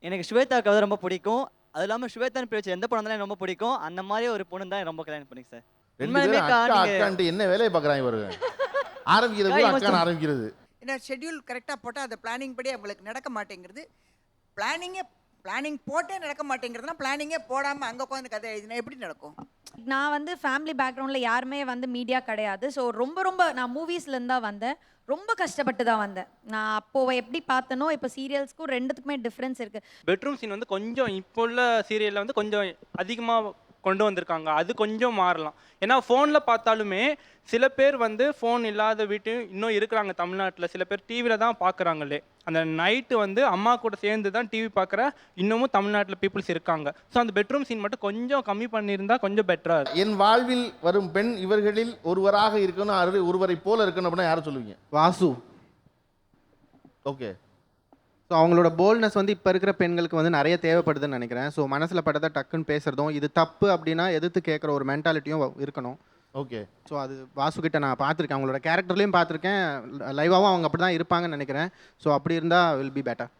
எனக்கு ஸ்வேதாவுக்கு வந்து ரொம்ப பிடிக்கும். அது இல்லாம ஸ்வேதான் பேச்சு எந்த படம் எனக்கு ரொம்ப பிடிக்கும். அந்த மாதிரி ஒரு பொண்ணு தான் ரொம்ப கல்யாணம் பண்ணிங்க சார். 2 பேரும் உண்மையாலுமேக்கா அக்கா நீங்க அக்கான்ட்டு என்ன வேலையை பார்க்குறாங்க இவருங்க. ஆரம்பிக்கிறது கூட அக்கான்னு ஆரம்பிக்கிறது. ஏன்னா ஷெட்யூல் கரெக்டாக போட்டால் அந்த பிளானிங் படி அவங்களுக்கு நடக்க மாட்டேங்கிறது. பிளானிங் போட்டே நடக்க மாட்டேங்கிறதுனா பிளானிங்கே போடாமல் அங்கே உட்காந்து கதை எழுதினா எப்படி நடக்கும்? நான் வந்து ஃபேமிலி பேக்ரவுண்டில் யாருமே வந்து மீடியா கிடையாது. ஸோ ரொம்ப நான் மூவிஸ்லேருந்து தான் வந்தேன். ரொம்ப கஷ்டப்பட்டு தான் வந்தேன். நான் அப்போ எப்படி பார்த்தனோ இப்போ சீரியல்ஸ்க்கும் 2த்துக்குமே டிஃப்ரென்ஸ் இருக்குது. பெட்ரூம் சீன் வந்து கொஞ்சம் இப்போ உள்ள சீரியலில் வந்து கொஞ்சம் அதிகமாக கொண்டு வந்திருக்காங்க. அது கொஞ்சம் மாறலாம். ஏன்னா ஃபோனில் பார்த்தாலுமே சில பேர் வந்து ஃபோன் இல்லாத வீட்டு இன்னும் இருக்கிறாங்க தமிழ்நாட்டில். சில பேர் டிவியில் தான் பார்க்குறாங்களே. அந்த நைட்டு வந்து அம்மா கூட சேர்ந்து தான் டிவி பார்க்குற இன்னமும் தமிழ்நாட்டில் பீப்புள்ஸ் இருக்காங்க. ஸோ அந்த பெட்ரூம் சீன் மட்டும் கொஞ்சம் கம்மி பண்ணியிருந்தா கொஞ்சம் பெட்டராக இருக்கும். என் வாழ்வில் வரும் பெண் இவர்களில் ஒருவராக இருக்கணும், ஒருவரை போல இருக்கணும் அப்படின்னா யாரை சொல்லுவீங்க? வாசு. ஓகே. ஸோ அவங்களோட போல்ட்னஸ் வந்து இப்போ இருக்கிற பெண்களுக்கு வந்து நிறைய தேவைப்படுதுன்னு நினைக்கிறேன். ஸோ மனசில் பட்டதை டக்குன்னு பேசுகிறதும், இது தப்பு அப்படின்னா எதிர்த்து கேட்குற ஒரு மென்டாலிட்டியும் இருக்கணும். ஓகே. ஸோ அது வாசுகிட்ட நான் பார்த்துருக்கேன். அவங்களோட கேரக்டர்லையும் பார்த்துருக்கேன், லைவாகவும் அவங்க அப்படி தான் இருப்பாங்கன்னு நினைக்கிறேன். ஸோ அப்படி இருந்தால் will be better.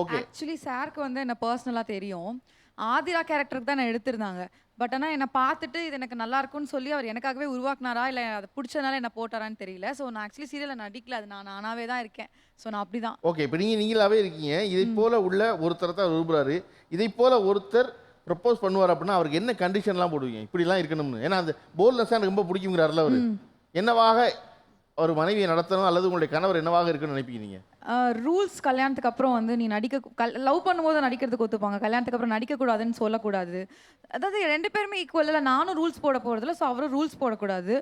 Okay. Actually சாருக்கு வந்து என்ன பர்சனலாக தெரியும். ஆதிரா கேரக்டருக்கு தான் நான் எடுத்திருந்தாங்க. பட் ஆனால் என்னை பார்த்துட்டு இது எனக்கு நல்லா இருக்கும்னு சொல்லி அவர் எனக்காகவே உருவாக்குனாரா இல்லை அதை பிடிச்சதுனால என்ன போட்டாரான்னு தெரியல. ஸோ நான் ஆக்சுவலி சீரியலில் நடிக்கல, அது நான் நானாவே தான் இருக்கேன். ஸோ நான் அப்படி தான். ஓகே. இப்போ நீங்களாவே இருக்கீங்க. இதை போல உள்ள ஒருத்தரை தான் விரும்புகிறாரு. இதை போல ஒருத்தர் ப்ரப்போஸ் பண்ணுவார் அப்படின்னா அவருக்கு என்ன கண்டிஷன்லாம் போடுவீங்க? இப்படிலாம் இருக்கணும்னு. ஏன்னா அந்த போல்ட்னஸ் எனக்கு ரொம்ப பிடிக்குங்கிறாருல அவர். என்னவாக ஒரு மனைவியை நடத்தணும் அல்லது உங்களுடைய கணவர் என்னவாக இருக்குன்னு நினைப்பீங்க நீங்க? ரூல்ஸ் கல்யாணத்துக்கு அப்புறம் வந்து நீ லவ் பண்ணும்போது நடிக்கிறதுக்கு ஒத்துப்பாங்க, கல்யாணத்துக்கு அப்புறம் நடிக்கக்கூடாதுன்னு சொல்லக்கூடாது. அதாவது 2 பேருமே ஈக்குவல். இல்லை நானும் ரூல்ஸ் போட போகிறதில்ல, ஸோ அவரும் ரூல்ஸ் போடக்கூடாது.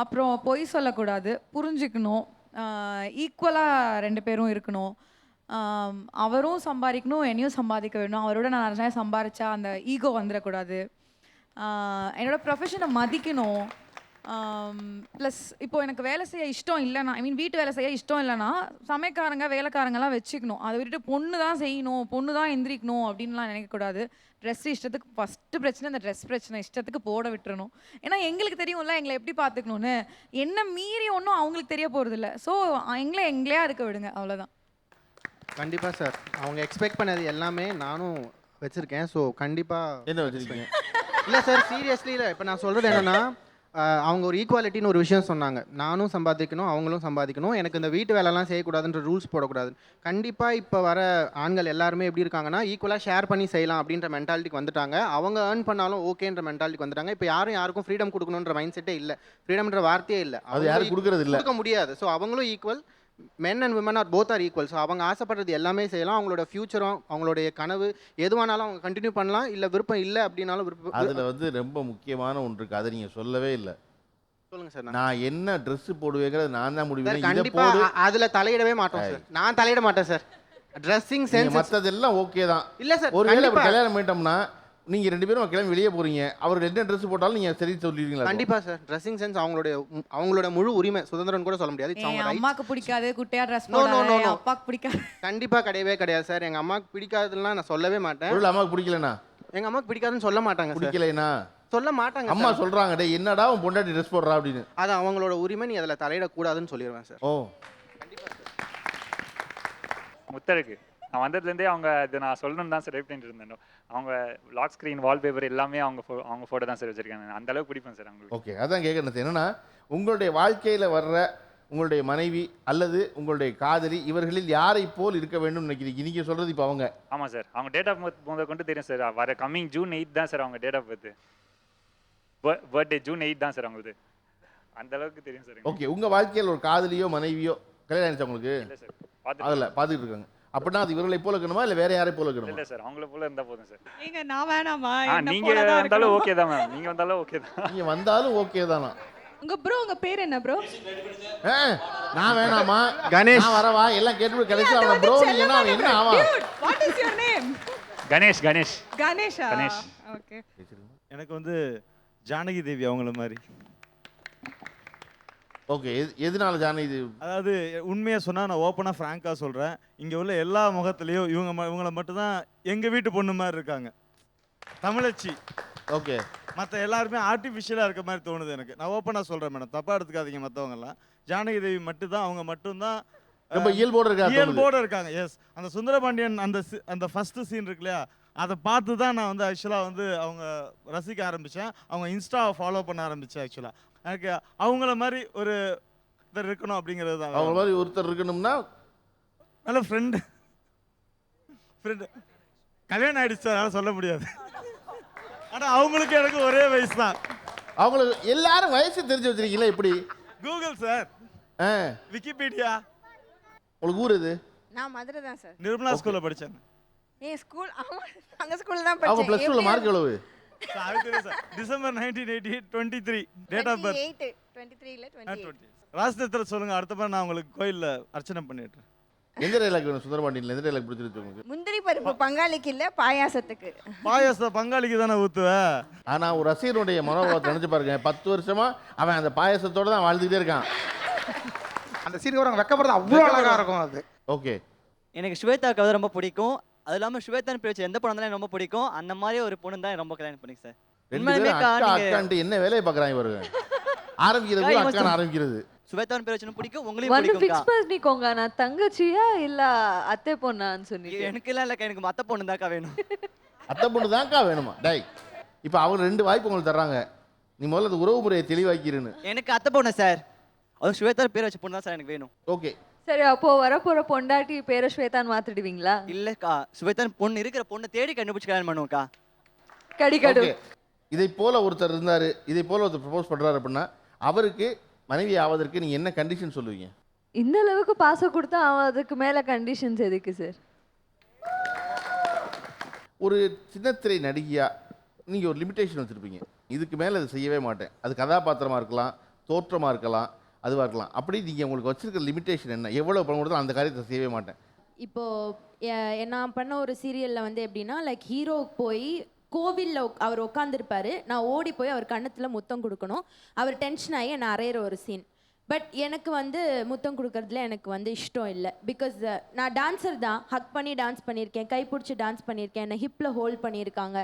அப்புறம் பொய் சொல்லக்கூடாது, புரிஞ்சுக்கணும், ஈக்குவலாக 2 பேரும் இருக்கணும். அவரும் சம்பாதிக்கணும், என்னையும் சம்பாதிக்க வேணும். அவரோட நான் நிறையா சம்பாதிச்சா அந்த ஈகோ வந்துடக்கூடாது. என்னோட ப்ரொஃபஷனை மதிக்கணும். ப்ளஸ் இப்போது எனக்கு வேலை செய்ய இஷ்டம் இல்லைன்னா, வீட்டு வேலை செய்ய இஷ்டம் இல்லைன்னா சமைக்காரங்க வேலைக்காரங்கெல்லாம் வச்சுக்கணும். அதை விட்டுட்டு பொண்ணு தான் செய்யணும், பொண்ணு தான் எந்திரிக்கணும் அப்படின்லாம் நினைக்கக்கூடாது. ட்ரெஸ்ஸு இஷ்டத்துக்கு ஃபஸ்ட்டு பிரச்சனை இந்த ட்ரெஸ் பிரச்சனை இஷ்டத்துக்கு போட விட்டுறணும். ஏன்னா எங்களுக்கு தெரியும்ல எங்களை எப்படி பார்த்துக்கணுன்னு. என்ன மீறி ஒன்றும் அவங்களுக்கு தெரிய போகிறதில்ல. ஸோ எங்களையா இருக்க விடுங்க, அவ்வளோதான். கண்டிப்பாக சார். அவங்க எக்ஸ்பெக்ட் பண்ணது எல்லாமே நானும் வச்சுருக்கேன். ஸோ கண்டிப்பாக. என்ன வச்சுருக்கீங்க? இல்லை சார், சீரியஸ்லி இல்லை. இப்போ நான் சொல்கிறது என்னென்னா, அவங்க ஒரு ஈக்குவாலிட்டின்னு ஒரு விஷயம் சொன்னாங்க. நானும் சம்பாதிக்கணும், அவங்களும் சம்பாதிக்கணும், எனக்கு இந்த வீட்டு வேலைலாம் செய்யக்கூடாதுன்ற ரூல்ஸ் போடக்கூடாது. கண்டிப்பாக இப்போ வர ஆண்கள் எல்லாருமே எப்படி இருக்காங்கன்னா, ஈக்குவலாக ஷேர் பண்ணி செய்யலாம் அப்படின்ற மென்டாலிட்டிக்கு வந்துட்டாங்க. அவங்க ஏர்ன் பண்ணாலும் ஓகேன்ற மென்டாலிட்டிக்கு வந்துட்டாங்க. இப்போ யாருக்கும் ஃப்ரீடம் கொடுக்கணுன்ற மைண்ட் செட்டே இல்லை. ஃப்ரீடம்ன்ற வார்த்தையே இல்லை. அது யாரும் கொடுக்கறது இல்லை, கொடுக்க முடியாது. ஸோ அவங்களும் equal. Men and women are both are equal. So அவங்க ஆசைப்படுறது எல்லாமே செய்யலாம். அவங்களோட ஃபியூச்சரும் அவங்களுடைய கனவு எதுவானாலும் அவங்க கண்டினியூ பண்ணலாம். இல்லை விருப்பம் இல்லை அப்படின்னாலும் விருப்பம். அதில் வந்து ரொம்ப முக்கியமான ஒன்று இருக்குது, அதை நீங்கள் சொல்லவே இல்லை. சொல்லுங்க சார். நான் என்ன ட்ரெஸ் போடுவேங்கிறது நான் தான் முடிவு. கண்டிப்பாக அதில் தலையிடவே மாட்டோம் சார். நான் தலையிட மாட்டேன் சார். ட்ரெஸ்ஸிங் சென்ஸ் மற்றதெல்லாம் ஓகே தான். இல்லை சார். ஒருவேளை கல்யாணம் பண்ணிட்டோம்னா நீங்கள் 2 பேரும் கிளம்பி வெளியே போகிறீங்க, அவர் என்ன ட்ரெஸ் போட்டாலும் நீங்கள் சரி சொல்லிடுவீங்களா? கண்டிப்பாக சார். ட்ரெஸ்ஸிங் சென்ஸ் அவங்களோட முழு உரிமை, சுதந்திரம் கூட சொல்ல முடியாது. அம்மாக்கு பிடிக்காது குட்டையா ட்ரெஸ் போடுறது, அப்பாக்கு பிடிக்காது. கண்டிப்பாக கிடையவே கிடையாது சார். எங்கள் அம்மாவுக்கு பிடிக்காதுன்னா நான் சொல்லவே மாட்டேன். அம்மாவுக்கு பிடிக்கலனா? எங்கள் அம்மாவுக்கு பிடிக்காதுன்னு சொல்ல மாட்டாங்க. பிடிக்கலைனா சொல்ல மாட்டாங்க. அம்மா சொல்கிறாங்க, டே என்னடா உன் பொண்டாட்டி ட்ரெஸ் போடுறா அப்படின்னு. அது அவங்களோட உரிமை, நீ அதில் தலையிடக்கூடாதுன்னு சொல்லிடுவேன் சார். ஓ கண்டிப்பாக சார். முத்தருக்கு நான் வந்ததுலேருந்தே அவங்க இது நான் சொல்லணும்னு தான் சார் வெயிட் பண்ணிட்டு இருந்தேன். அவங்க லாக் ஸ்க்ரீன் வால்பேப்பர் எல்லாமே அவங்க ஃபோட்டோ தான் சார் வச்சுருக்காங்க. அந்த அளவுக்கு பிடிப்பேன் சார் அவங்களுக்கு. ஓகே, அதான் கேட்குறது என்னன்னா, உங்களுடைய வாழ்க்கையில் வர்ற உங்களுடைய மனைவி அல்லது உங்களுடைய காதலி இவர்களில் யாரை போல் இருக்க வேண்டும் நினைக்கிறீங்க? நீங்கள் சொல்கிறது இப்போ அவங்க. ஆமாம் சார். அவங்க டேட் ஆஃப் பர்த் முதல் கொண்டு தெரியும் சார். வர கம்மிங் ஜூன் 8 தான் சார் அவங்க date of birth. Birthday June 8 தான் சார் அவங்களுக்கு. அந்த அளவுக்கு தெரியும் சார். ஓகே, உங்கள் வாழ்க்கையில் ஒரு காதலியோ மனைவியோ கல்யாணம் ஆயிடுச்சு உங்களுக்கு? இல்லை சார். அதில் பார்த்துக்கிட்டு இருக்காங்க அப்படின்னா அது இவர்களை போல இருக்கணுமா இல்லை வேற யாரை போல இருக்கணுமா? இல்லை சார், அவங்கள போல இருந்தால் போதும் சார். நீங்க நான் வேணாமா? நீங்கள் வந்தாலும் ஓகே தான் மேம். நீங்கள் வந்தாலும் ஓகே தான். நீங்கள் வந்தாலும் ஓகே தானா? உங்க பேர் என்ன ப்ரோ? நான் வேணாமா? கணேஷ் வரவா எல்லாம் கேட்டு கடைசி அவன் ப்ரோ நீங்கன்னா அவன் என்ன ஆவா? What is your name? Ganesh. Ganesha? Ganesh. Okay. எனக்கு வந்து ஜானகி தேவி அவங்கள மாதிரி. ஓகே, எதனால ஜானகி தேவி? அதாவது உண்மையாக சொன்னால் நான் ஓப்பனாக ஃப்ராங்காக சொல்கிறேன், இங்கே உள்ள எல்லா முகத்துலேயும் இவங்கள மட்டும்தான் எங்கள் வீட்டு பொண்ணு மாதிரி இருக்காங்க. தமிழச்சி. ஓகே. மற்ற எல்லாருமே ஆர்டிஃபிஷியலாக இருக்க மாதிரி தோணுது எனக்கு. நான் ஓப்பனாக சொல்கிறேன் மேடம், தப்பாக எடுத்துக்காதீங்க மற்றவங்கெல்லாம். ஜானகி தேவி மட்டும்தான், அவங்க மட்டும்தான் ரொம்ப இயல்போட இருக்காங்க இயல்போட இருக்காங்க. எஸ், அந்த சுந்தரபாண்டியன் அந்த ஃபர்ஸ்ட் சீன் இருக்கு இல்லையா, அதை பார்த்து தான் நான் வந்து ஆக்சுவலாக வந்து அவங்க ரசிக்க ஆரம்பித்தேன். அவங்க இன்ஸ்டாவை ஃபாலோ பண்ண ஆரம்பித்தேன். ஆக்சுவலாக எனக்கு அவங்கள மாதிரி ஒரு இதில் இருக்கணும் அப்படிங்கிறது தான். அவங்க மாதிரி ஒருத்தர் இருக்கணும்னா நல்ல ஃப்ரெண்டு கல்யாணம் ஆயிடுச்சு, அதனால சொல்ல முடியாது. ஆனால் அவங்களுக்கு எனக்கு ஒரே வயசு தான். அவங்களுக்கு எல்லாரும் வயசு தெரிஞ்சு வச்சிருக்கீங்களா? எப்படி? Google sir, Wikipedia. உங்களுக்கு ஊர் இது? நான் மதுரை தான் சார். நிர்மலா ஸ்கூலில் படித்தேன். என் ஸ்கூல் அங்கே ஸ்கூலில் தான் அவங்க ப்ளஸ் டூவில் மார்க் எவ்வளவு? December 1988 23 date of birth 23 28. Rajnetra சொல்லுங்க, அடுத்த மாதிரி நான் உங்களுக்கு கோயிலில் அர்ச்சனை பண்ணிடுறேன். எந்த டைலாக் வேணும் சுந்தரபாண்டியன்ல? எந்த டைலாக் பிடிச்சிருக்கு உங்களுக்கு? முந்திரி பருப்பு பங்காளிக்கு இல்லை பாயாசத்துக்கு. பாயாசம் பங்காளிக்கு தானே ஊற்றுவேன். ஆனா ஒரு ரசிகனுடைய மனோபாவத்தை நினைச்சு பாருங்க. 10 வருஷமா அவன் அந்த பாயாசத்தோட தான் வாழ்ந்துகிட்டே இருக்கான். அந்த சீனுக்கு அவங்க வெக்கப்படுறது அவ்வளோ அழகா இருக்கும் அது. ஓகே, எனக்கு ஸ்வேதா கதை ரொம்ப பிடிக்கும். அது இல்லாமல் ஸ்வேதான் பேச்சு எந்த படம் தான் எனக்கு ரொம்ப பிடிக்கும். அந்த மாதிரி ஒரு பொண்ணு தான் எனக்கு ரொம்ப கல்யாணம் பண்ணிக்கு சார். ரெண்டு பேரும் அக்கா அக்கான்ட்டு என்ன வேலையை பார்க்குறாங்க இவருங்க. ஆரம்பிக்கிறது அக்கான ஆரம்பிக்கிறது. ஸ்வேதான் பேச்சு பிடிக்கும், உங்களையும் வந்து பிடிக்கும். ஃபிக்ஸ் பண்ணிக்கோங்க, நான் தங்கச்சியா இல்ல அத்தை பொண்ணான்னு சொன்னீங்க. எனக்கு எல்லாம் இல்லக்கா, எனக்கு மத்த பொண்ணு தான்க்கா வேணும். அத்தை பொண்ணு தான்க்கா வேணுமா? டேய், இப்போ அவங்க 2 வாய்ப்பு உங்களுக்கு தர்றாங்க. நீ முதல்ல அந்த உறவு முறையை தெளிவாக்கிருன்னு. எனக்கு அத்தை பொண்ணு சார், அதுவும் ஸ்வேதா பேர் வச்ச பொண்ணு தான் சார் எனக்கு வேணும். ஓகே, சரி, அப்போ வரப்போற பொண்டாட்டி பேரை ஸ்வேதான் மாத்திடுவீங்களா? இல்லக்கா, ஸ்வேதான் பொண்ணு இருக்கிற பொண்ணை தேடி கண்டுபிடிச்சு கல்யாணம் பண்ணுவோம்க்கா. கடிக்கடு. இதை போல ஒருத்தர் இருந்தாரு, இதை போல ஒருத்தர் ப்ரப்போஸ் பண்றாரு அப்படின்னா அவருக்கு மனைவி ஆவதற்கு நீங்க என்ன கண்டிஷன் சொல்லுவீங்க? இந்த அளவுக்கு பாசம் கொடுத்தா அவன் அதுக்கு மேல கண்டிஷன்ஸ் எதுக்கு சார்? ஒரு சின்னத்திரை நடிகையா நீங்க ஒரு லிமிடேஷன் வச்சிருப்பீங்க. இதுக்கு மேல அதை செய்யவே மாட்டேன். அது கதாபாத்திரமா இருக்கலாம், தோற்றமா இருக்கலாம், அதுவாக இருக்கலாம். அப்படி நீங்கள் உங்களுக்கு வச்சிருக்கிற லிமிடேஷன் என்ன? எவ்வளோ பணம் கொடுத்தாலும் அந்த காரியத்தை செய்யவே மாட்டேன். இப்போது நான் பண்ண ஒரு சீரியலில் வந்து எப்படின்னா, லைக் ஹீரோ போய் கோவிலில் அவர் உட்காந்துருப்பாரு, நான் ஓடி போய் அவர் கன்னத்தில் முத்தம் கொடுக்கணும். அவர் டென்ஷன் ஆகி என்னை அறையிற ஒரு சீன். பட் எனக்கு வந்து முத்தம் கொடுக்கறதுல எனக்கு வந்து இஷ்டம் இல்லை. பிகாஸ் நான் டான்ஸர் தான், ஹக் பண்ணி டான்ஸ் பண்ணியிருக்கேன், கைப்பிடிச்சி டான்ஸ் பண்ணியிருக்கேன், என்னை ஹிப்பில் ஹோல்ட் பண்ணியிருக்காங்க.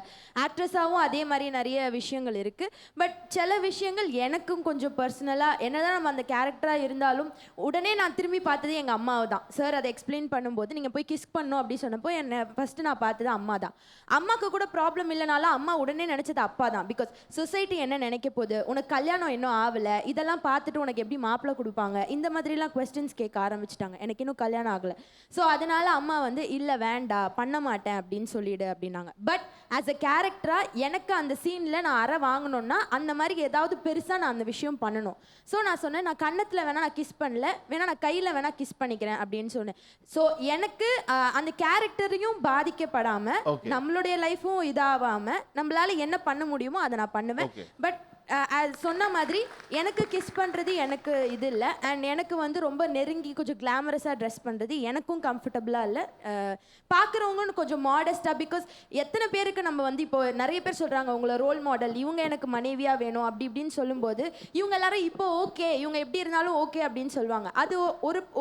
ஆக்ட்ரஸாகவும் அதே மாதிரி நிறைய விஷயங்கள் இருக்குது. பட் சில விஷயங்கள் எனக்கும் கொஞ்சம் பர்சனலாக, என்னதான் நம்ம அந்த கேரக்டராக இருந்தாலும் உடனே நான் திரும்பி பார்த்தது எங்கள் அம்மாவை தான். சார் அதை எக்ஸ்பிளைன் பண்ணும்போது நீங்கள் போய் கிஸ் பண்ணணும் அப்படின்னு சொன்னப்போ என்னை ஃபஸ்ட்டு நான் பார்த்தது அம்மா தான். அம்மாவுக்கு கூட ப்ராப்ளம் இல்லைனாலும் அம்மா உடனே நினச்சது அப்பா தான். பிகாஸ் சொசைட்டி என்ன நினைக்க போகுது, உனக்கு கல்யாணம் இன்னும் ஆகலை, இதெல்லாம் பார்த்துட்டு உனக்கு எப்படி மாப்பிள்ளை கொடுப்பாங்க, இந்த மாதிரிலாம் கொஸ்டின்ஸ் கேட்க ஆரம்பிச்சிட்டாங்க. எனக்கு இன்னும் கல்யாணம் ஆகலை. ஸோ அதனால அம்மா வந்து இல்லை வேண்டாம் பண்ண மாட்டேன் அப்படின்னு சொல்லிடு அப்படின்னாங்க. பட் ஆஸ் அ கேரக்டராக எனக்கு அந்த சீனில் நான் அறை வாங்கணும்னா அந்த மாதிரி ஏதாவது பெருசாக நான் அந்த விஷயம் பண்ணணும். ஸோ நான் சொன்னேன், நான் கன்னத்தில் வேணால் நான் கிஸ் பண்ணல, வேணா நான் கையில் வேணால் கிஸ் பண்ணிக்கிறேன் அப்படின்னு சொன்னேன். ஸோ எனக்கு அந்த கேரக்டரையும் பாதிக்கப்படாமல் நம்மளுடைய லைஃப்பும் இதாகாமல் நம்மளால என்ன பண்ண முடியுமோ அதை நான் பண்ணுவேன். பட் சொன்ன மாதிரி எனக்கு கிஸ் பண்ணுறது எனக்கு இது இல்லை. அண்ட் எனக்கு வந்து ரொம்ப நெருங்கி கொஞ்சம் கிளாமரஸாக ட்ரெஸ் பண்ணுறது எனக்கும் கம்ஃபர்டபுளாக இல்லை. பார்க்குறவங்கன்னு கொஞ்சம் மாடஸ்ட்டாக. பிகாஸ் எத்தனை பேருக்கு நம்ம வந்து இப்போ நிறைய பேர் சொல்கிறாங்க உங்களை ரோல் மாடல், இவங்க எனக்கு மனைவியாக வேணும் அப்படி இப்படின்னு சொல்லும்போது இவங்க எல்லாரும் இப்போ ஓகே இவங்க எப்படி இருந்தாலும் ஓகே அப்படின்னு சொல்லுவாங்க. அது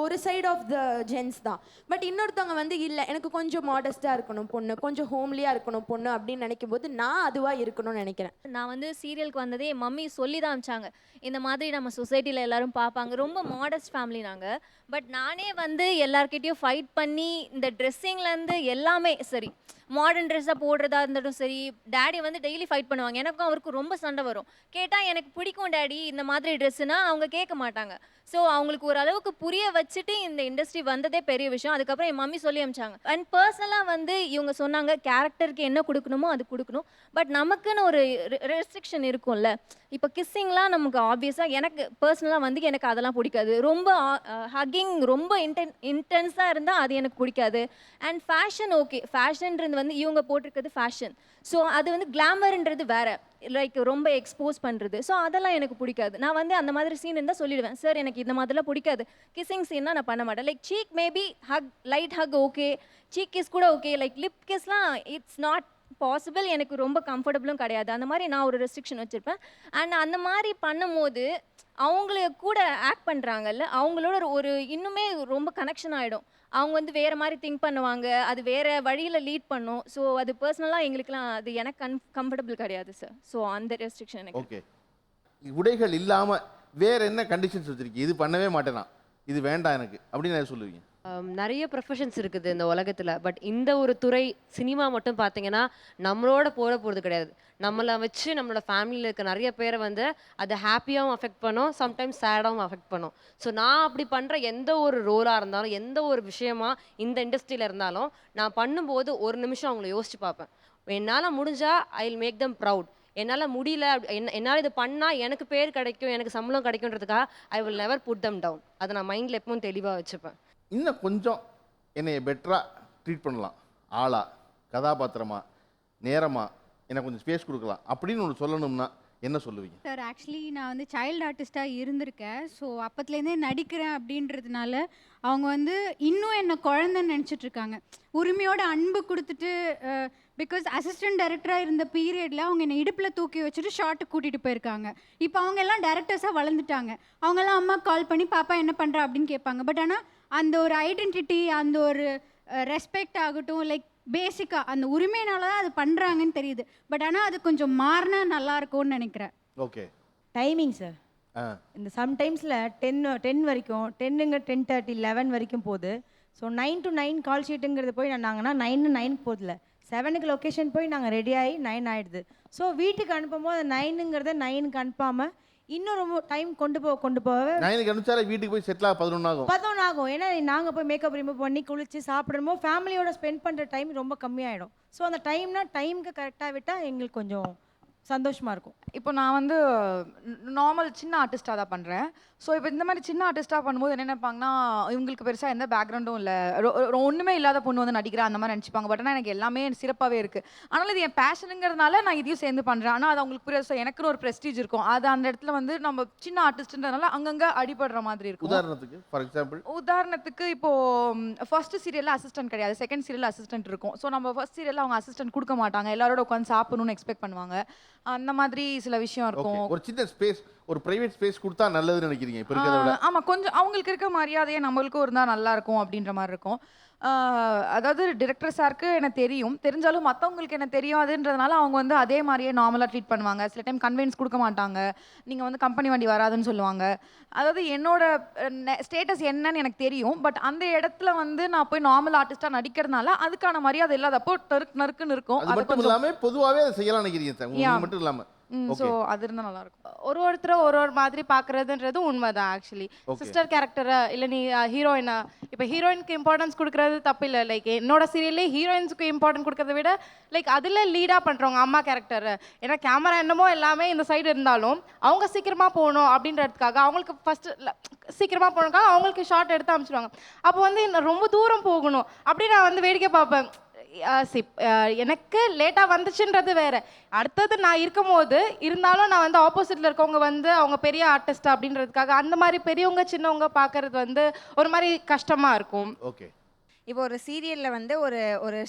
ஒரு சைட் ஆஃப் த ஜென்ஸ் தான். பட் இன்னொருத்தவங்க வந்து இல்லை எனக்கு கொஞ்சம் மாடஸ்ட்டாக இருக்கணும் பொண்ணு, கொஞ்சம் ஹோம்லியாக இருக்கணும் பொண்ணு அப்படின்னு நினைக்கும் போது நான் அதுவாக இருக்கணும்னு நினைக்கிறேன். நான் வந்து சீரியலுக்கு வந்ததே மம்மி சொல்லி தான் அனுப்பிச்சாங்க, இந்த மாதிரி நம்ம சொசைட்டியில் எல்லாரும் பார்ப்பாங்க, ரொம்ப மாடஸ்ட் ஃபேமிலி நாங்கள். பட் நானே வந்து எல்லார்கிட்டையும் ஃபைட் பண்ணி இந்த ட்ரெஸ்ஸிங்லேருந்து எல்லாமே சரி, மாடர்ன் ட்ரெஸ்ஸாக போடுறதா இருந்துட்டும் சரி, டேடி வந்து டெய்லி ஃபைட் பண்ணுவாங்க. எனக்கும் அவருக்கும் ரொம்ப சண்டை வரும். கேட்டால் எனக்கு பிடிக்கும் டேடி இந்த மாதிரி ட்ரெஸ்ஸுனா அவங்க கேட்க மாட்டாங்க. ஸோ அவங்களுக்கு ஓரளவுக்கு புரிய வச்சுட்டு இந்த இண்டஸ்ட்ரி வந்ததே பெரிய விஷயம். அதுக்கப்புறம் என் மம்மி சொல்லி அனுப்பிச்சாங்க. அண்ட் பர்சனலாக வந்து இவங்க சொன்னாங்க கேரக்டருக்கு என்ன கொடுக்கணுமோ அது கொடுக்கணும். பட் நமக்குன்னு ஒரு ரெஸ்ட்ரிக்ஷன் இருக்கும்ல. இப்போ கிஸ்ஸிங்லாம் நமக்கு ஆப்வியஸாக எனக்கு பர்சனலாக வந்து எனக்கு அதெல்லாம் பிடிக்காது. ரொம்ப ஹக்கிங் ரொம்ப இன்டென்ஸாக இருந்தால் அது எனக்கு பிடிக்காது. அண்ட் ஃபேஷன் ஓகே, ஃபேஷன்ன்றது வந்து இவங்க போட்டிருக்கிறது ஃபேஷன். ஸோ அது வந்து கிளாமர்ன்றது வேறு, லைக் ரொம்ப எக்ஸ்போஸ் பண்ணுறது. ஸோ அதெல்லாம் எனக்கு பிடிக்காது. நான் வந்து அந்த மாதிரி சீன் இருந்தால் சொல்லிடுவேன், சார் எனக்கு இந்த மாதிரிலாம் பிடிக்காது, கிஸ்ஸிங் சீன்னா நான் பண்ண மாட்டேன். Like cheek maybe hug, light hug okay, cheek kiss கூட ஓகே, லைக் லிப் கிஸ்லாம் இட்ஸ் நாட் பாசிபிள், எனக்கு ரொம்ப கம்ஃபர்டபுளும் கிடையாது. அந்த மாதிரி நான் ஒரு ரெஸ்ட்ரிக்ஷன் வச்சுருப்பேன். அண்ட் அந்த மாதிரி பண்ணும்போது அவங்கள கூட ஆக்ட் பண்ணுறாங்கல்ல, அவங்களோட ஒரு இன்னுமே ரொம்ப கனெக்ஷன் ஆகிடும். அவங்க வந்து வேறு மாதிரி திங்க் பண்ணுவாங்க, அது வேறு வழியில் லீட் பண்ணும். ஸோ அது பர்சனலாக எங்களுக்குலாம் அது எனக்கு கம்ஃபர்டபுள் கிடையாது சார். ஸோ அந்த ரெஸ்ட்ரிக்ஷன் எனக்கு. ஓகே, உடைகள் இல்லாமல் வேற என்ன கண்டிஷன்ஸ் வச்சிருக்கீங்க? இது பண்ணவே மாட்டேனா, இது வேண்டாம் எனக்கு அப்படின்னு என்ன சொல்லுவீங்க? நிறைய ப்ரொஃபஷன்ஸ் இருக்குது இந்த உலகத்தில். பட் இந்த ஒரு துறை சினிமா மட்டும் பார்த்தீங்கன்னா நம்மளோட போகிறது கிடையாது. நம்மளை வச்சு நம்மளோட ஃபேமிலியில் இருக்க நிறைய பேரை வந்து அதை ஹாப்பியாகவும் அஃபெக்ட் பண்ணும், சம்டைம்ஸ் சேடாகவும் அஃபெக்ட் பண்ணும். ஸோ நான் அப்படி பண்ணுற எந்த ஒரு ரோலாக இருந்தாலும், எந்த ஒரு விஷயமா இந்த இண்டஸ்ட்ரியில் இருந்தாலும், நான் பண்ணும்போது ஒரு நிமிஷம் அவங்கள யோசிச்சு பார்ப்பேன். என்னால் முடிஞ்சால் I will make them proud. என்னால் முடியல, என்னால் இது பண்ணால் எனக்கு பேர் கிடைக்கும், எனக்கு சம்பளம் கிடைக்குன்றதுக்காக I will never put them down. அதை நான் மைண்டில் எப்பவும் தெளிவாக வச்சுப்பேன். இன்னும் கொஞ்சம் என்னைய பெட்டராக ட்ரீட் பண்ணலாம், ஆளா, கதாபாத்திரமா, நேரமா, எனக்கு கொஞ்சம் ஸ்பேஸ் கொடுக்கலாம் அப்படின்னு ஒன்று சொல்லணும்னா என்ன சொல்லுவீங்க? சார் ஆக்சுவலி நான் வந்து சைல்டு ஆர்டிஸ்ட்டாக இருந்திருக்கேன். ஸோ அப்பத்துலேருந்தே நடிக்கிறேன் அப்படின்றதுனால அவங்க வந்து இன்னும் என்னை குழந்தைன்னு நினச்சிட்ருக்காங்க. உரிமையோட அன்பு கொடுத்துட்டு, பிகாஸ் அசிஸ்டன்ட் டைரக்டராக இருந்த பீரியடில் அவங்க என்னை இடுப்பில் தூக்கி வச்சுட்டு ஷார்ட்டுக்கு கூட்டிகிட்டு போயிருக்காங்க. இப்போ அவங்க எல்லாம் டேரக்டர்ஸாக வளர்ந்துட்டாங்க. அவங்கெல்லாம் அம்மா கால் பண்ணி பாப்பா என்ன பண்ணுறா அப்படின்னு கேட்பாங்க. பட் ஆனால் அந்த ஒரு ஐடென்டிட்டி, அந்த ஒரு ரெஸ்பெக்ட் ஆகட்டும், லைக் பேசிக்காக அந்த உரிமையினால தான் அது பண்ணுறாங்கன்னு தெரியுது. பட் ஆனால் அது கொஞ்சம் மாறினா நல்லா இருக்கும்னு நினைக்கிறேன். ஓகே. டைமிங் சார், இந்த சம்டைம்ஸில் 10 வரைக்கும், 10:30 11 வரைக்கும் போகுது. ஸோ 9 to 9 கால் ஷீட்டுங்கிறது போய் நாங்கன்னா 9 to 9 போதில்ல, 7க்கு லொக்கேஷன் போய் நாங்கள் ரெடி ஆகி 9 ஆகிடுது. ஸோ வீட்டுக்கு அனுப்பும்போது 9ங்கிறத 9க்கு அனுப்பாமல் இன்னும் ரொம்ப டைம் கொண்டு போக 9க்கு அனுப்பிச்சாலே வீட்டுக்கு போய் செட்டில் 11 ஆகும். 11 ஆகும். ஏன்னா நாங்கள் போய் மேக்கப் ரிமூவ் பண்ணி குளிச்சு சாப்பிடுமோ ஃபேமிலியோட ஸ்பெண்ட் பண்ணுற டைம் ரொம்ப கம்மியாயிடும். ஸோ அந்த டைமுக்கு கரெக்டாக விட்டால் எங்களுக்கு கொஞ்சம் சந்தோஷமாக இருக்கும். இப்போ நான் வந்து நார்மல் சின்ன ஆர்டிஸ்டாக தான் பண்ணுறேன். ஸோ இப்போ இந்த மாதிரி சின்ன ஆர்டிஸ்டாக பண்ணும்போது என்ன நினைப்பாங்கன்னா, இவங்களுக்கு பெருசாக எந்த பேக்ரவுண்டும் இல்லை, ஒன்றுமே இல்லாத பொண்ணு வந்து நடிக்கிறேன் அந்த மாதிரி நினச்சிப்பாங்க. பட் ஆனால் எனக்கு எல்லாமே சிறப்பாகவே இருக்குது. ஆனால் இது என் பேஷனுங்கிறதுனால நான் இதையும் சேர்ந்து பண்ணுறேன். ஆனால் அது அவங்களுக்கு பெருசாக எனக்குன்னு ஒரு ப்ரெஸ்டீஜ் இருக்கும். அது அந்த இடத்துல வந்து நம்ம சின்ன ஆர்டிஸ்ட்ன்றதுனால அங்கங்கே அடிபடுற மாதிரி இருக்கும். உதாரணத்துக்கு ஃபார் எக்ஸாம்பிள், உதாரணத்துக்கு இப்போது ஃபர்ஸ்ட் சீரியலில் அசிஸ்டன்ட் கிடையாது, செகண்ட் சீரியலில் அசிஸ்டன்ட் இருக்கும். ஸோ நம்ம ஃபர்ஸ்ட் சீரியலில் அவங்க அசிஸ்டன்ட் கொடுக்க மாட்டாங்க, எல்லாரோட உட்காந்து சாப்பிடணும்னு எக்ஸ்பெக்ட் பண்ணுவாங்க. அந்த மாதிரி சில விஷயம் இருக்கும். ஒரு சின்ன ஸ்பேஸ், ஒரு பிரைவேட் ஸ்பேஸ் கொடுத்தா நல்லதுன்னு நினைக்கிறீங்க இப்போ இருக்கிறத விட? ஆமாம், கொஞ்சம் அவங்களுக்கு இருக்க மரியாதையே நம்மளுக்கும் இருந்தால் நல்லா இருக்கும் அப்படின்ற மாதிரி இருக்கும். அதாவது டிரெக்டர் சாருக்கு எனக்கு தெரிஞ்சாலும் மற்றவங்களுக்கு என்ன தெரியாதுன்றதுனால அவங்க வந்து அதே மாதிரியே நார்மலாக ட்ரீட் பண்ணுவாங்க. சில டைம் கன்வென்ஸ் கொடுக்க மாட்டாங்க, நீங்கள் வந்து கம்பெனி வண்டி வராதுன்னு சொல்லுவாங்க. அதாவது என்னோட ஸ்டேட்டஸ் என்னன்னு எனக்கு தெரியும். பட் அந்த இடத்துல வந்து நான் போய் நார்மல் ஆர்டிஸ்டாக நடிக்கிறதுனால அதுக்கான மரியாதை இல்லாதப்போ நறுக்குன்னு இருக்கும். அது மட்டும் இல்லாமல் பொதுவாகவே அதை செய்யலாம் நினைக்கிறீங்க மட்டும் இல்லாமல். ஸோ அது இருந்தால் நல்லா இருக்கும். ஒருத்தரை ஒரு மாதிரி பார்க்கறதுன்றது உண்மைதான். ஆக்சுவலி சிஸ்டர் கேரக்டரை இல்லை நீ ஹீரோயினா, இப்போ ஹீரோயினுக்கு இம்பார்ட்டன்ஸ் கொடுக்கறது தப்பு இல்லை. லைக் என்னோட சீரியல்லே ஹீரோயின்ஸுக்கு இம்பார்ட்டன்ட் கொடுக்கறத விட லைக் அதில் லீடாக பண்ணுறவங்க அம்மா கேரக்டர், ஏன்னா கேமரா என்னமோ எல்லாமே இந்த சைடு இருந்தாலும் அவங்க சீக்கிரமாக போகணும் அப்படின்றதுக்காக அவங்களுக்கு ஃபஸ்ட்டு சீக்கிரமாக போகணுக்காக அவங்களுக்கு ஷார்ட் எடுத்து அனுப்பிச்சிடுவாங்க. அப்போ வந்து ரொம்ப தூரம் போகணும் அப்படி நான் வந்து வேடிக்கை பார்ப்பேன். எனக்கு லேட்டாக வந்துச்சுன்றது வேற, அடுத்தது நான் இருக்கும் போது இருந்தாலும் நான் வந்து ஆப்போசிட்டில் இருக்கவங்க வந்து அவங்க பெரிய ஆர்டிஸ்ட் அப்படின்றதுக்காக அந்த மாதிரி பெரியவங்க சின்னவங்க பார்க்கறது வந்து ஒரு மாதிரி கஷ்டமாக இருக்கும். ஓகே. இப்போ ஒரு சீரியலில் வந்து ஒரு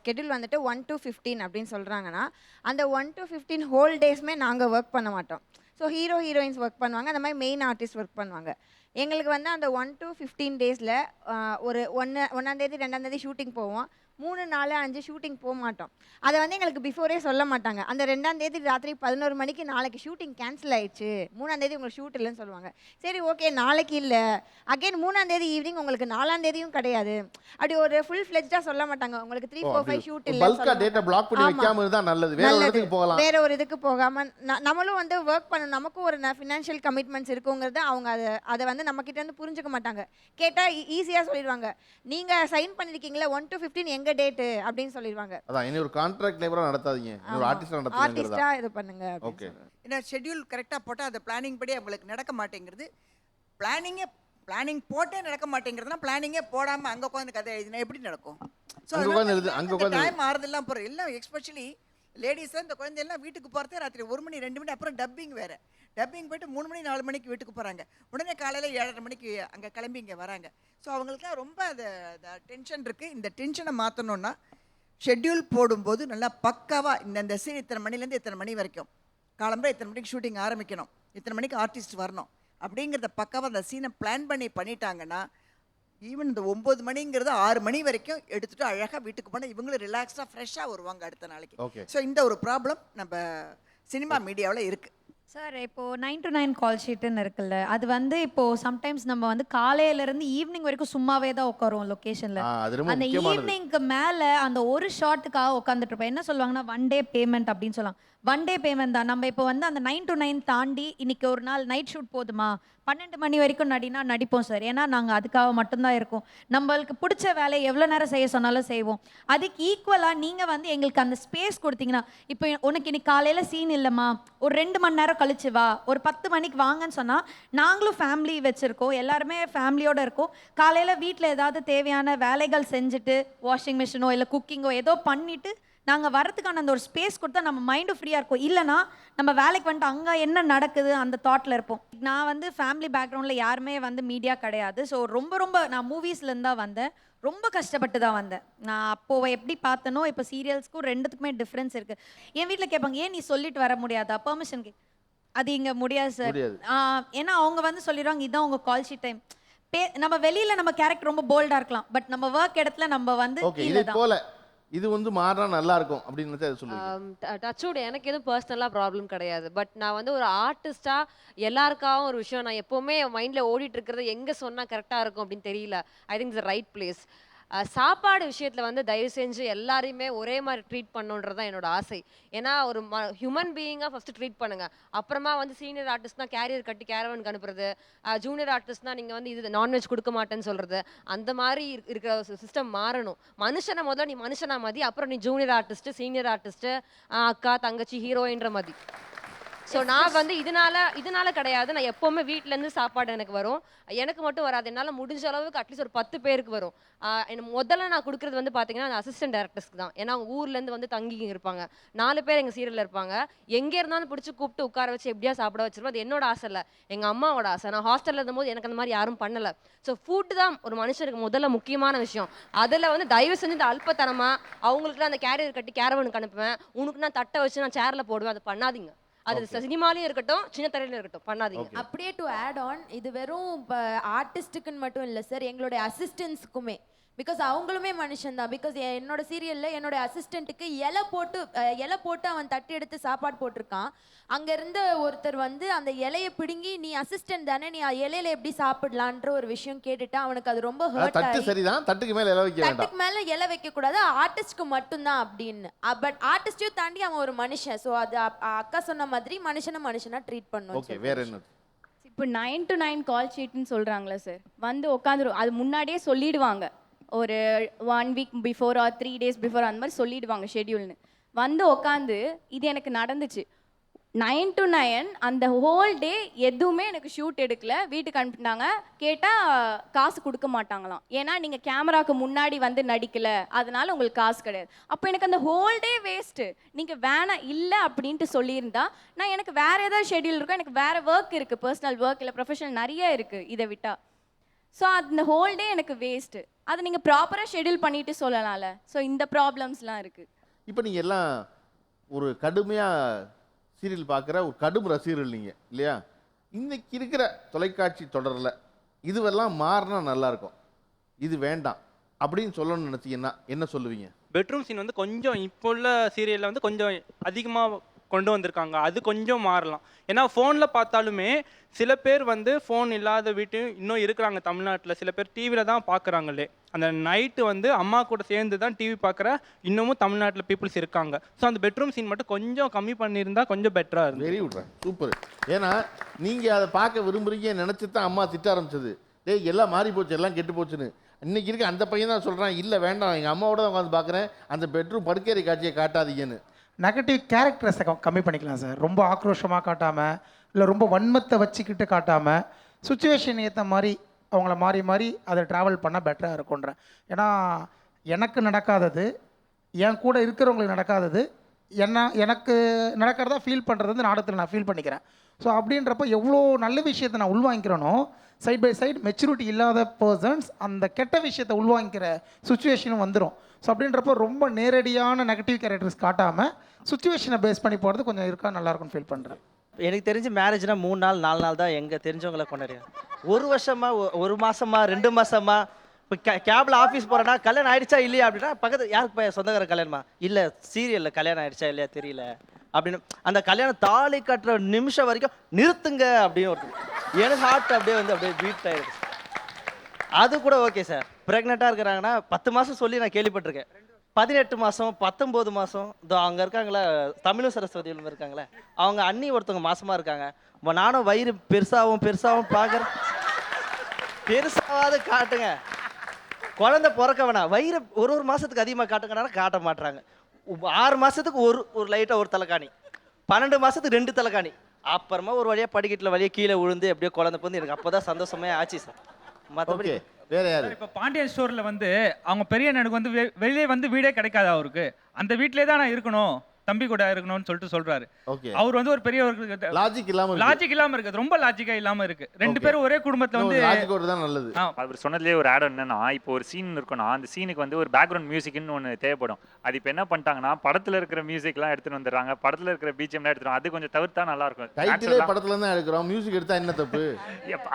ஸ்கெடியூல் வந்துட்டு 1 to 15 அப்படின்னு சொல்கிறாங்கன்னா அந்த 1 to 15 ஹோல் டேஸ்மே நாங்கள் ஒர்க் பண்ண மாட்டோம். ஸோ ஹீரோயின்ஸ் ஒர்க் பண்ணுவாங்க, அந்த மாதிரி மெயின் ஆர்டிஸ்ட் ஒர்க் பண்ணுவாங்க. எங்களுக்கு வந்து அந்த 1 to 15 டேஸில் ஒரு 1ஆம் தேதி 2ஆம் தேதி ஷூட்டிங் போவோம், 3, 4, 5 ஷூட்டிங் போக மாட்டோம். அதை வந்து எங்களுக்கு பிஃபோரே சொல்ல மாட்டாங்க. அந்த 2ஆம் தேதி ராத்திரி 11 மணிக்கு நாளைக்கு ஷூட்டிங் கேன்சல் ஆயிடுச்சு, 3ஆம் தேதி உங்களுக்கு ஷூட் இல்லைன்னு சொல்லுவாங்க. சரி ஓகே நாளைக்கு இல்லை, அகைன் 3ஆம் தேதி ஈவினிங் உங்களுக்கு 4ஆம் தேதியும் கிடையாது. அப்படி ஒரு ஃபுல் ஃப்ளெஜ்டாக சொல்ல மாட்டாங்க. உங்களுக்கு 3, 4, 5 ஷூட் இல்லை, வேற ஒரு இதுக்கு போகாமல் நம்மளும் வந்து ஒர்க் பண்ணணும். நமக்கும் ஒரு ஃபினான்ஷியல் கமிட்மெண்ட்ஸ் இருக்குங்கிறது அவங்க அதை வந்து நம்ம கிட்ட இருந்து புரிஞ்சுக்க மாட்டாங்க. கேட்டால் ஈஸியாக சொல்லிடுவாங்க, நீங்கள் சைன் பண்ணிருக்கீங்களா 1 to 15 எங்க டேட் அப்படின்னு சொல்லிடுவாங்க. அதான் என்ன ஒரு கான்ட்ராக்ட் லேபரா நடத்தாதீங்க, ஒரு ஆர்டிஸ்டா நடத்துங்க, ஆர்டிஸ்டா இது பண்ணுங்க. ஓகே. ஏன்னா ஷெட்யூல் கரெக்டாக போட்டால் அந்த பிளானிங் படி அவங்களுக்கு நடக்க மாட்டேங்கிறது. பிளானிங் போட்டே நடக்க மாட்டேங்கிறதுனா பிளானிங்கே போடாமல் அங்கே உட்காந்து கதை எழுதினா எப்படி நடக்கும்? ஸோ டைம் ஆறுதெல்லாம் போகிற எல்லாம் எஸ்பெஷலி லேடிஸாக இந்த குழந்தையெல்லாம் வீட்டுக்கு போகிறதே ராத்திரி 1 மணி 2 மணி, அப்புறம் டப்பிங் வேறு. டப்பிங் போய்ட்டு 3 மணி 4 மணிக்கு வீட்டுக்கு போகிறாங்க, உடனே காலையில் 7:30 மணிக்கு அங்கே கிளம்பி இங்கே வராங்க. ஸோ அவங்களுக்குலாம் ரொம்ப அது டென்ஷன் இருக்குது. இந்த டென்ஷனை மாற்றணுன்னா ஷெட்யூல் போடும்போது நல்லா பக்காவாக இந்த சீன் இத்தனை மணிலேருந்து இத்தனை மணி வரைக்கும், காலம்புற இத்தனை மணிக்கு ஷூட்டிங் ஆரம்பிக்கணும், இத்தனை மணிக்கு ஆர்டிஸ்ட் வரணும் அப்படிங்கிறத பக்காவாக அந்த சீனை பிளான் பண்ணிட்டாங்கன்னா ஈவன் இந்த 9 மணிங்கிறது 6 மணி வரைக்கும் எடுத்துட்டு அழகாக வீட்டுக்கு போனால் இவங்களும் ரிலாக்ஸ்டாக ஃப்ரெஷ்ஷாக வருவாங்க அடுத்த நாளைக்கு. ஸோ இந்த ஒரு ப்ராப்ளம் நம்ம சினிமா மீடியாவில் இருக்குது. சார் இப்போ 9 to 9 கால் ஷீட்டுன்னு இருக்குல்ல, அது வந்து இப்போ சம்டைம்ஸ் நம்ம வந்து காலையிலேருந்து ஈவினிங் வரைக்கும் சும்மாவே தான் உட்காருவோம் லொக்கேஷனில். அது ரொம்ப அந்த முக்கியமானது. ஈவினிங்க்கு மேலே அந்த ஒரு ஷாட்டுக்காக உட்காந்துட்டு இருப்போம். என்ன சொல்லுவாங்கன்னா 1 டே பேமெண்ட் அப்படின்னு சொல்லுவாங்க. 1 டே பேமெண்ட் தான். நம்ம இப்போ வந்து அந்த 9 to 9 தாண்டி இன்னைக்கு ஒரு நாள் நைட் ஷூட் போதுமா, 12 மணி வரைக்கும் நடினா நடிப்போம் சார். ஏன்னா நாங்கள் அதுக்காக மட்டும்தான் இருக்கோம். நம்மளுக்கு பிடிச்ச வேலையை எவ்வளோ நேரம் செய்ய சொன்னாலும் செய்வோம். அதுக்கு ஈக்குவலாக நீங்கள் வந்து எங்களுக்கு அந்த ஸ்பேஸ் கொடுத்தீங்கன்னா, இப்போ உனக்கு இன்னைக்கு காலையில் சீன் இல்லைம்மா, ஒரு 2 மணி நேரம் கழிச்சு வா, ஒரு 10 மணிக்கு வாங்கன்னு சொன்னால், நாங்களும் ஃபேமிலி வச்சுருக்கோம், எல்லாருமே ஃபேமிலியோடு இருக்கோம். காலையில் வீட்டில் ஏதாவது தேவையான வேலைகள் செஞ்சுட்டு வாஷிங் மிஷினோ இல்லை குக்கிங்கோ ஏதோ பண்ணிவிட்டு நாங்கள் வரதுக்கான அந்த ஒரு ஸ்பேஸ் கொடுத்தா நம்ம மைண்டும் ஃப்ரீயாக இருக்கும். இல்லைனா நம்ம வேலைக்கு வந்துட்டு அங்கே என்ன நடக்குது அந்த தாட்டில் இருப்போம். நான் வந்து ஃபேமிலி பேக்ரவுண்டில் யாருமே வந்து மீடியா கிடையாது. ஸோ ரொம்ப நான் மூவிஸ்லேருந்து தான் வந்தேன். ரொம்ப கஷ்டப்பட்டு தான் வந்தேன். நான் அப்போது எப்படி பார்த்தனோ இப்போ சீரியல்ஸ்க்கும் ரெண்டுத்துக்குமே டிஃப்ரென்ஸ் இருக்குது. என் வீட்டில் கேட்பாங்க, ஏன் நீ சொல்லிட்டு வர முடியாதா பெர்மிஷன் அது இங்கே முடியாது சார். ஏன்னா அவங்க வந்து சொல்லிடுவாங்க, இதுதான் உங்கள் கால் ஷீட் டைம். நம்ம வெளியில் நம்ம கேரக்டர் ரொம்ப போல்டாக இருக்கலாம், பட் நம்ம ஒர்க் இடத்துல நம்ம வந்து போல இது வந்து மாறினா நல்லா இருக்கும் அப்படின்னு அதை சொல்லுங்க. டச்சோட எனக்கு எதுவும் பர்சனலாக ப்ராப்ளம் கிடையாது. பட் நான் வந்து ஒரு ஆர்டிஸ்டாக எல்லாருக்காகவும் ஒரு விஷயம் நான் எப்போவுமே மைண்டில் ஓடிட்டு இருக்கிறது எங்கே சொன்னால் கரெக்டாக இருக்கும் அப்படின்னு தெரியல. I think the right place. சாப்பாடு விஷயத்தில் வந்து தயவு செஞ்சு எல்லாரையுமே ஒரே மாதிரி ட்ரீட் பண்ணுன்றது தான் என்னோட ஆசை. ஏன்னா ஒரு ஹியூமன் பீயிங்காக ஃபஸ்ட்டு ட்ரீட் பண்ணுங்கள். அப்புறமா வந்து சீனியர் ஆர்டிஸ்ட்னா கேரியர் கட்டி கேரவனுக்கு அனுப்புறது, ஜூனியர் ஆர்டிஸ்ட்னா நீங்கள் வந்து இது நான்வெஜ் கொடுக்க மாட்டேன்னு சொல்கிறது, அந்த மாதிரி இருக்கிற சிஸ்டம் மாறணும். மனுஷனை முதல்ல நீ மனுஷனா மதி, அப்புறம் நீ ஜூனியர் ஆர்டிஸ்ட்டு சீனியர் ஆர்டிஸ்ட்டு அக்கா தங்கச்சி ஹீரோயின்ற மதி. ஸோ நான் வந்து இதனால கிடையாது. நான் எப்போவுமே வீட்டிலேருந்து சாப்பாடு எனக்கு வரும். எனக்கு மட்டும் வராது, என்னால் முடிஞ்ச அளவுக்கு அட்லீஸ்ட் ஒரு 10 பேருக்கு வரும். எனக்கு முதல்ல நான் கொடுக்குறது வந்து பார்த்தீங்கன்னா அந்த அசிஸ்டன்ட் டேரக்டர்ஸ்க்கு தான். ஏன்னா அவங்க ஊர்லேருந்து வந்து தங்கி இருப்பாங்க. 4 பேர் எங்கள் சீரியலில் இருப்பாங்க. எங்கே இருந்தாலும் பிடிச்சி கூப்பிட்டு உட்கார வச்சு எப்படியா சாப்பிட வச்சிருப்போம். அது என்னோட ஆசை இல்லை, எங்கள் அம்மாவோட ஆசை. நான் ஹாஸ்டலில் இருந்தபோது எனக்கு அந்த மாதிரி யாரும் பண்ணலை. ஸோ ஃபுட்டு தான் ஒரு மனுஷனுக்கு முதல்ல முக்கியமான விஷயம். அதில் வந்து தயவு செஞ்சு இந்த அல்பத்தனமாக அவங்களுக்குலாம் அந்த கேரியர் கட்டி கேரவனுக்கு அனுப்புவேன், உனக்கு நான் தட்டை வச்சு நான் சேரில் போடுவேன், அதை பண்ணாதீங்க. அது சினிமாலையும் இருக்கட்டும் சின்ன திரையிலும் இருக்கட்டும், பண்ணாதீங்க. அப்படியே டு ஆட் ஆன், இது வெறும் ஆர்டிஸ்ட்டுக்குன்னு மட்டும் இல்லை சார், எங்களுடைய அசிஸ்டன்ஸுக்குமே. பிகாஸ் அவங்களுமே மனுஷன் தான். பிகாஸ் என்னோட சீரியலில் என்னோட அசிஸ்டண்ட்டுக்கு இலை போட்டு அவன் தட்டி எடுத்து சாப்பாடு போட்டிருக்கான். அங்கே இருந்த ஒருத்தர் வந்து அந்த இலையை பிடுங்கி, நீ அசிஸ்டன்ட் தானே, நீ இலையில எப்படி சாப்பிடலான்ற ஒரு விஷயம் கேட்டுட்டா அவனுக்கு அது ரொம்ப ஹர்ட் ஆகி, சரிதான் தட்டுக்கு மேலே இலை வைக்க வேண்டாம், தட்டுக்கு மேலே இலை வைக்கக்கூடாது, ஆர்டிஸ்ட்க்கு மட்டும்தான் அப்படின்னு. பட் ஆர்டிஸ்டையும் தாண்டி அவன் ஒரு மனுஷன். ஸோ அது அக்கா சொன்ன மாதிரி மனுஷனா ட்ரீட் பண்ணும். ஓகே, வேற என்ன? இப்போ 9 to 9 கால் ஷீட்னு சொல்கிறாங்களே சார், வந்து உட்காந்துரும். அது முன்னாடியே சொல்லிடுவாங்க, ஒரு 1 week before or 3 days before அந்த மாதிரி சொல்லிடுவாங்க ஷெட்யூல்னு. வந்து உட்காந்து இது எனக்கு நடந்துச்சு 9 to 9 அந்த ஹோல் டே எதுவுமே எனக்கு ஷூட் எடுக்கல, வீட்டுக்கு அனுப்பிட்டாங்க. கேட்டால் காசு கொடுக்க மாட்டாங்களாம், ஏன்னா நீங்கள் கேமராவுக்கு முன்னாடி வந்து நடிக்கல, அதனால உங்களுக்கு காசு கிடையாது. அப்போ எனக்கு அந்த ஹோல் டே வேஸ்ட்டு. நீங்கள் வேணாம் இல்லை அப்படின்ட்டு சொல்லியிருந்தா நான் எனக்கு வேறு ஏதாவது ஷெட்யூல் இருக்கும், எனக்கு வேறு ஒர்க் இருக்குது, பர்சனல் ஒர்க் இல்லை ப்ரொஃபஷனல் நிறைய இருக்குது இதை விட்டால். ஸோ அந்த ஹோல் டே எனக்கு வேஸ்ட்டு. அதை நீங்கள் ப்ராப்பராக ஷெட்யூல் பண்ணிட்டு சொல்லலாம்ல. ஸோ இந்த ப்ராப்ளம்ஸ்லாம் இருக்குது. இப்போ நீங்கள் எல்லாம் ஒரு கடுமையாக சீரியல் பார்க்குற ஒரு கடும் ரசிகர்கள் நீங்கள் இல்லையா? இன்னைக்கு இருக்கிற தொலைக்காட்சி தொடரில் இதுவெல்லாம் மாறினா நல்லாயிருக்கும், இது வேண்டாம் அப்படின்னு சொல்லணும்னு நினச்சிங்கன்னா என்ன சொல்லுவீங்க? பெட்ரூம் சீன் வந்து கொஞ்சம் இப்போ உள்ள சீரியலில் வந்து கொஞ்சம் அதிகமாக கொண்டு வந்திருக்காங்க. அது கொஞ்சம் மாறலாம். ஏன்னா ஃபோனில் பார்த்தாலுமே சில பேர் வந்து ஃபோன் இல்லாத வீட்டையும் இன்னும் இருக்கிறாங்க தமிழ்நாட்டில். சில பேர் டிவியில் தான் பார்க்குறாங்களே. அந்த நைட்டு வந்து அம்மா கூட சேர்ந்து தான் டிவி பார்க்குற இன்னமும் தமிழ்நாட்டில் பீப்புள்ஸ் இருக்காங்க. ஸோ அந்த பெட்ரூம் சீன் மட்டும் கொஞ்சம் கம்மி பண்ணியிருந்தா கொஞ்சம் பெட்டராக இருக்கும். Very good, super. ஏன்னா நீங்கள் அதை பார்க்க விரும்புகிறீங்க நினச்சி தான் அம்மா திட்ட ஆரம்பிச்சது. டேய் எல்லாம் மாறி போச்சு, எல்லாம் கெட்டு போச்சுன்னு. இன்றைக்கி இருக்க அந்த பையன் தான் சொல்கிறான், இல்லை வேண்டாம், எங்கள் அம்மாவோட தான் உட்காந்து பார்க்குறேன், அந்த பெட்ரூம் படுக்கேறி காட்சியை காட்டாதீங்கன்னு. நெகட்டிவ் கேரக்டர்ஸை கம்மி பண்ணிக்கலாம் சார். ரொம்ப ஆக்ரோஷமாக காட்டாமல், இல்லை ரொம்ப வன்மத்தை வச்சுக்கிட்டு காட்டாமல், சுச்சுவேஷன் ஏற்ற மாதிரி அவங்கள மாறி மாறி அதை ட்ராவல் பண்ணால் பெட்டராக இருக்கும்ன்றேன். ஏன்னா எனக்கு நடக்காதது, என் கூட இருக்கிறவங்களுக்கு நடக்காதது, எனக்கு நடக்கிறதா ஃபீல் பண்ணுறது வந்து நாடகத்தில் நான் ஃபீல் பண்ணிக்கிறேன். ஸோ அப்படின்றப்ப எவ்வளோ நல்ல விஷயத்தை நான் உள்வாங்கிக்கிறேனோ, சைட் பை சைட் மெச்சூரிட்டி இல்லாத பர்சன்ஸ் அந்த கெட்ட விஷயத்தை உள்வாங்கிக்கிற சுச்சுவேஷனும் வந்துடும். ஸோ அப்படின்றப்போ ரொம்ப நேரடியான நெகட்டிவ் கேரக்டர்ஸ் காட்டாமல் சுச்சுவேஷனை பேஸ் பண்ணி போகிறது கொஞ்சம் இருக்கா நல்லாயிருக்கும்னு ஃபீல் பண்ணுறேன். எனக்கு தெரிஞ்சு மேரேஜ்னால் 3 நாள் 4 நாள் தான் எங்கள் தெரிஞ்சவங்களை கொண்டாடுறேன். 1 வருஷமாக 1 மாதமா 2 மாதமா இப்போ கேபில் ஆஃபீஸ் போகிறேன்னா கல்யாணம் ஆகிடுச்சா இல்லையா அப்படின்னா பக்கத்து யாருக்கு சொந்தக்கார கல்யாணமா இல்லை சீரியலில் கல்யாணம் ஆகிடுச்சா இல்லையா தெரியல அப்படின்னு அந்த கல்யாணம் தாலி கட்டுற நிமிஷம் வரைக்கும் நிறுத்துங்க அப்படின்னு ஒருத்தர் எனக்கு ஹார்ட் அப்படியே வந்து அப்படியே பீட் ஆயிடுச்சு. அது கூட ஓகே சார். ப்ரெக்னெண்ட்டாக இருக்கிறாங்கன்னா 10 மாதம் சொல்லி நான் கேள்விப்பட்டிருக்கேன். 18 மாதம் 19 மாதம் இதோ அங்கே இருக்காங்களே தமிழும் சரஸ்வதியிலும் இருக்காங்களே அவங்க அண்ணி ஒருத்தவங்க மாசமாக இருக்காங்க. நானும் வயிறு பெருசாகவும் பார்க்குறேன். பெருசாவது காட்டுங்க, குழந்தை பிறக்க வேணாம், வயிறு ஒரு மாதத்துக்கு அதிகமாக காட்டுங்கன்னா காட்ட மாட்டுறாங்க. 6 மாதத்துக்கு ஒரு லைட்டாக ஒரு தலைக்காணி, 12 மாதத்துக்கு 2 தலைக்காணி, அப்புறமா ஒரு வழியாக படிக்கட்டில் வழியாக கீழே விழுந்து எப்படியோ குழந்தை வந்து எனக்கு அப்போ தான் சந்தோஷமே ஆச்சு சார். மற்றபடி வேற யாரு? இப்போ பாண்டியன் ஸ்டோர்ல வந்து அவங்க பெரிய அண்ணனுக்கு வந்து வெளியே வந்து வீடே கிடைக்காது அவருக்கு. அந்த வீட்டிலே தான் நான் இருக்கணும், தம்பி கூட இருக்கணும்னு சொல்லிட்டு சொல்றாரு. அவர் வந்து ஒரு பெரிய லாஜிக் இல்லாம இருக்கு, ரொம்ப லாஜிக்கா இல்லாம இருக்கு. 2 பேரும் ஒரே குடும்பத்துல வந்து லாஜிக்கோட தான் நல்லது. அவர் சொன்னதுலேயே ஒரு ஆட் என்னன்னா, இப்போ ஒரு சீன் இருக்குன்னா அந்த சீனுக்கு வந்து ஒரு பேக்ரவுண்ட் மியூசிக்னு ஒன்று தேவைப்படும். அது இப்போ என்ன பண்ணிட்டாங்கன்னா படத்துல இருக்கிற மியூசிக்லாம் எடுத்துட்டு வந்துடுறாங்க, படத்துல இருக்கிற பிஜிஎம்லாம் எடுத்துட்டு அது கொஞ்சம் தவிர்த்தா நல்லா இருக்கும். டைட்டிலே படத்துல தான் எடுக்கிறோம், மியூசிக் எடுத்தா என்ன தப்பு?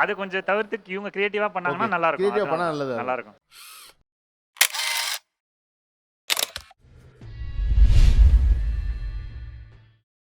அது கொஞ்சம் தவிர்த்து இவங்க கிரியேட்டிவா பண்ணாங்கன்னா நல்லா இருக்கும். கிரியேட்டிவா பண்ணா நல்லது. நல்லா இருக்கும்.